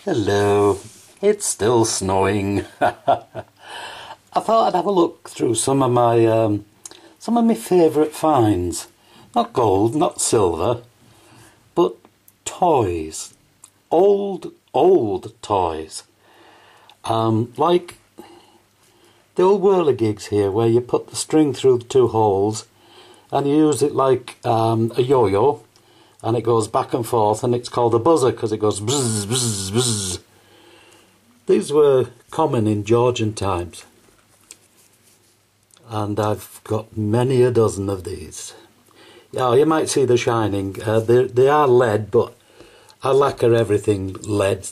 Hello, it's still snowing. I thought I'd have a look through some of my favourite finds. Not gold, not silver, but toys. Old toys. Like the old whirligigs here, where you put the string through the two holes and you use it like a yo-yo, and it goes back and forth, and it's called a buzzer because it goes bzz, bzz, bzz. These were common in Georgian times, and I've got many a dozen of these. Yeah, you might see the shining. They are lead, but I lacquer everything lead.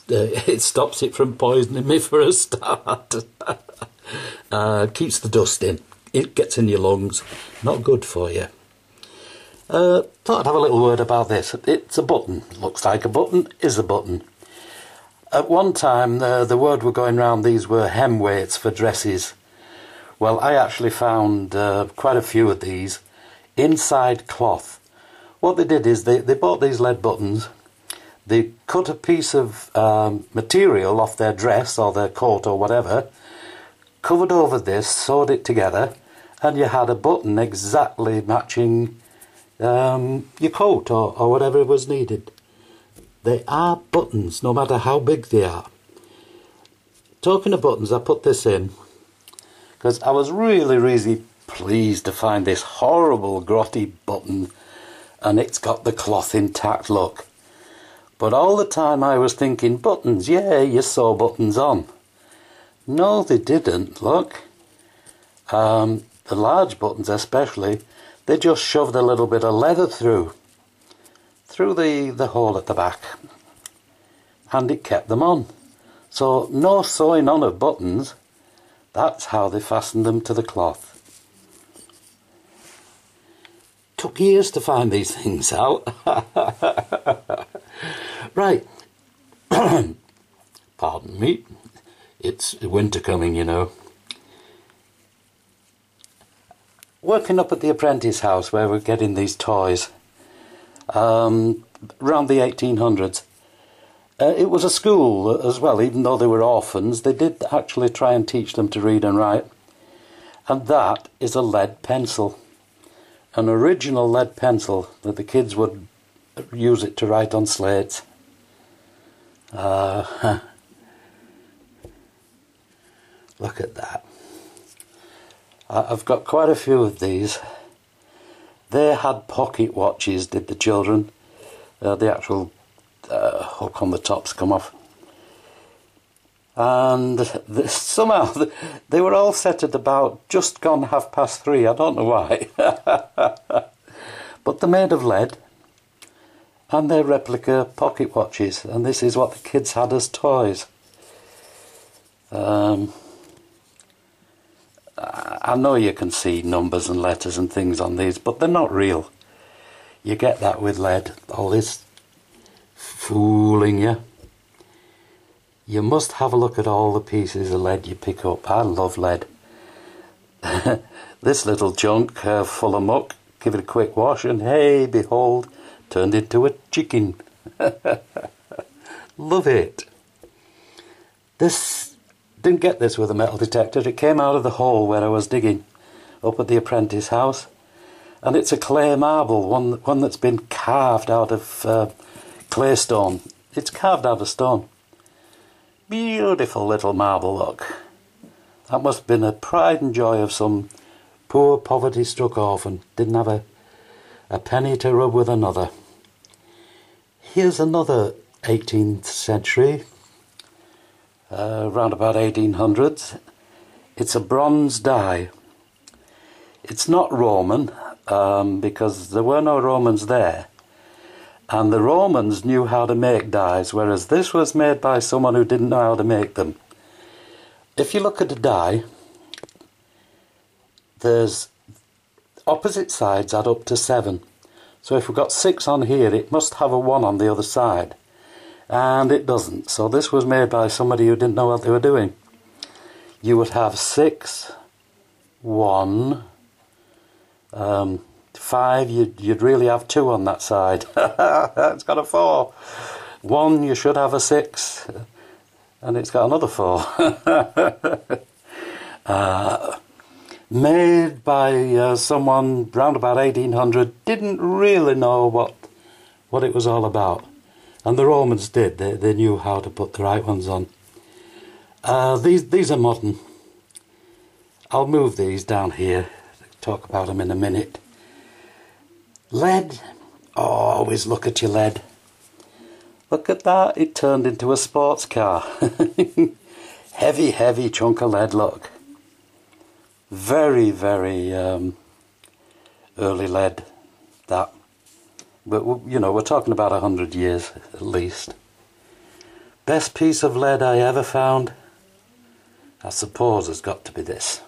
It stops it from poisoning me for a start. Keeps the dust in. It gets in your lungs. Not good for you. Thought I'd have a little word about this. It's a button. Looks like a button, is a button. At one time, the word were going round, these were hem weights for dresses. Well, I actually found quite a few of these inside cloth. What they did is they bought these lead buttons, they cut a piece of material off their dress or their coat or whatever, covered over this, sewed it together, and you had a button exactly matching your coat or whatever was needed. They are buttons, no matter how big they are. Talking of buttons, I put this in because I was really pleased to find this horrible grotty button, and it's got the cloth intact, look. But all the time I was thinking, buttons, yeah, you sew buttons on. No, they didn't, look. The large buttons especially, they just shoved a little bit of leather through the hole at the back, and it kept them on. So no sewing on of buttons. That's how they fastened them to the cloth. Took years to find these things out. Right. Pardon me. It's winter coming, you know. Working up at the apprentice house where we're getting these toys, around the 1800s. It was a school as well, even though they were orphans. They did actually try and teach them to read and write. And that is a lead pencil. An original lead pencil that the kids would use it to write on slates. Look at that. I've got quite a few of these. They had pocket watches, did the children. The actual hook on the tops come off. And somehow they were all set at about just gone 3:30. I don't know why. But they're made of lead, and they're replica pocket watches, and this is what the kids had as toys. I know you can see numbers and letters and things on these, but they're not real. You get that with lead, all this fooling you. You must have a look at all the pieces of lead you pick up. I love lead. This little chunk full of muck, give it a quick wash, and hey, behold, turned into a chicken. Love it. This didn't get this with a metal detector. It came out of the hole where I was digging up at the apprentice house, and it's a clay marble, one that's been carved out of clay stone. It's carved out of stone. Beautiful little marble, look. That must have been a pride and joy of some poor poverty-struck orphan. Didn't have a penny to rub with another. Here's another 18th century, around about 1800s. It's a bronze die. It's not Roman, because there were no Romans there. And the Romans knew how to make dies, whereas this was made by someone who didn't know how to make them. If you look at a die, there's opposite sides add up to 7. So if we've got 6 on here, it must have a 1 on the other side. And it doesn't. So this was made by somebody who didn't know what they were doing. You would have 6, 1, 5, you'd really have 2 on that side. It's got a 4. 1 you should have a 6, and it's got another 4. Made by someone round about 1800, didn't really know what it was all about. And the Romans did, they knew how to put the right ones on. These are modern. I'll move these down here, talk about them in a minute. Lead, oh, always look at your lead. Look at that, it turned into a sports car. Heavy, heavy chunk of lead, look. Very, very early lead, that. But, you know, we're talking about 100 years at least. Best piece of lead I ever found, I suppose, has got to be this.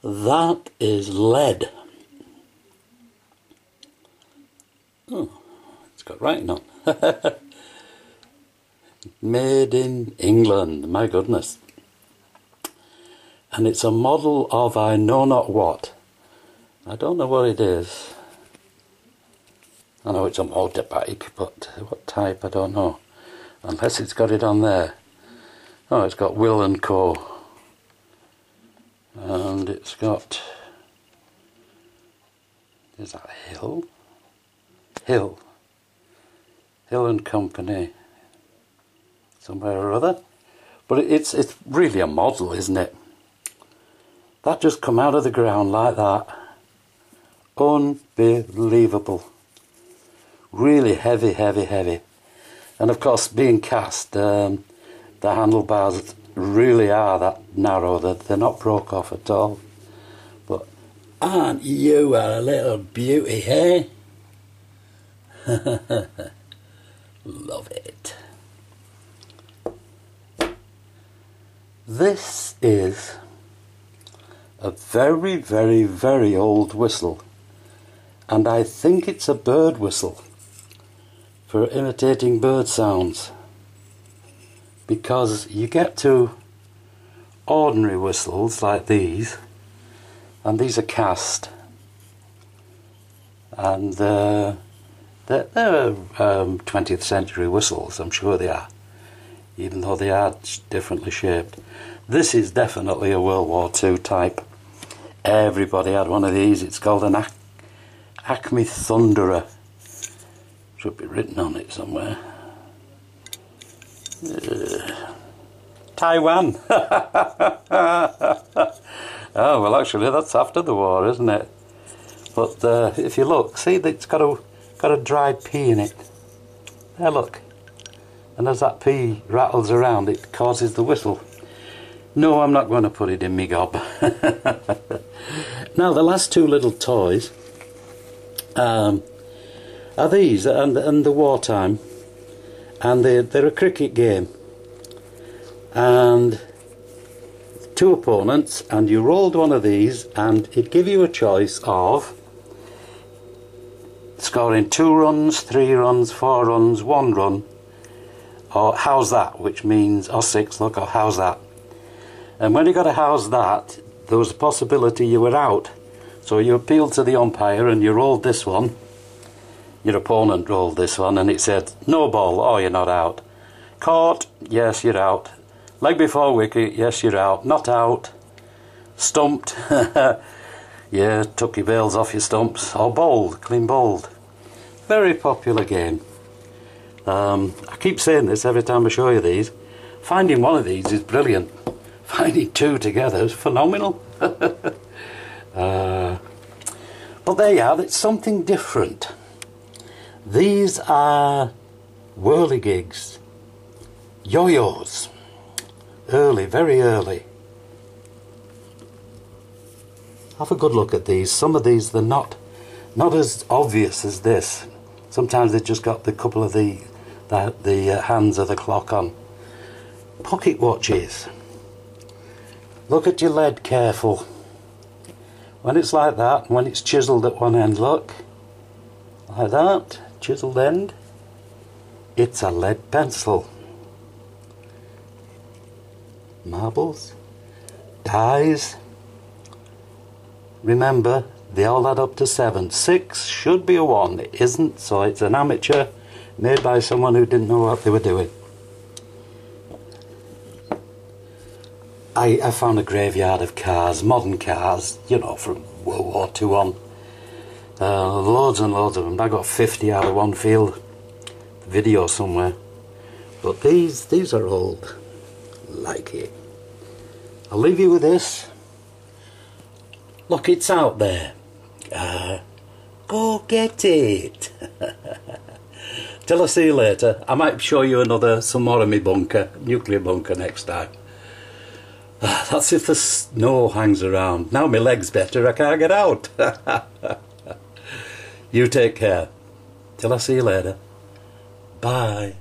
That is lead. Oh, it's got writing on. Made in England, my goodness. And it's a model of I know not what. I don't know what it is. I know it's a motorbike, but what type I don't know. Unless it's got it on there. Oh, it's got Will and Co. And it's got... Is that Hill? Hill and Company. Somewhere or other. But it's really a model, isn't it? That just come out of the ground like that. Unbelievable. Really heavy, heavy, heavy. And of course, being cast, the handlebars really are that narrow that they're not broke off at all. But aren't you a little beauty, hey? Love it. This is a very, very, very old whistle, and I think it's a bird whistle for imitating bird sounds, because you get to ordinary whistles like these, and these are cast, and they're 20th century whistles, I'm sure they are, even though they are differently shaped. This is definitely a World War II type. Everybody had one of these. It's called an Acme Thunderer. Should be written on it somewhere. Taiwan. Oh, well, actually, that's after the war, isn't it? But if you look, see, it's got a dried pea in it. There, look. And as that pea rattles around, it causes the whistle. No, I'm not going to put it in me gob. Now, the last two little toys are these, and the wartime, and they're a cricket game. And 2 opponents, and you rolled one of these, and it give you a choice of scoring 2 runs, 3 runs, 4 runs, 1 run, or how's that, which means, or 6, look, or how's that. And when you got a how's that, there was a possibility you were out. So you appealed to the umpire and you rolled this one. Your opponent rolled this one and it said, no ball, oh, you're not out. Caught, yes, you're out. Leg before wicket, yes, you're out. Not out. Stumped, yeah, took your bails off your stumps. Or bowled, clean bowled. Very popular game. I keep saying this every time I show you these. Finding one of these is brilliant. Finding 2 together is phenomenal. But there you are, it's something different. These are whirligigs, yo-yos, early, very early. Have a good look at these. Some of these, they're not as obvious as this. Sometimes they've just got the couple of the hands of the clock on. Pocket watches. Look at your lead, careful. When it's like that, when it's chiselled at one end, look. Like that, chiselled end. It's a lead pencil. Marbles. Dies. Remember, they all add up to 7. 6 should be a 1. It isn't, so it's an amateur made by someone who didn't know what they were doing. I found a graveyard of cars, modern cars, you know, from World War II on. Loads and loads of them. I got 50 out of one field video somewhere. But these are old. Like it. I'll leave you with this. Look, it's out there. Go get it. Till I see you later. I might show you some more of my bunker, nuclear bunker next time. That's if the snow hangs around. Now my leg's better, I can't get out. You take care. Till I see you later. Bye.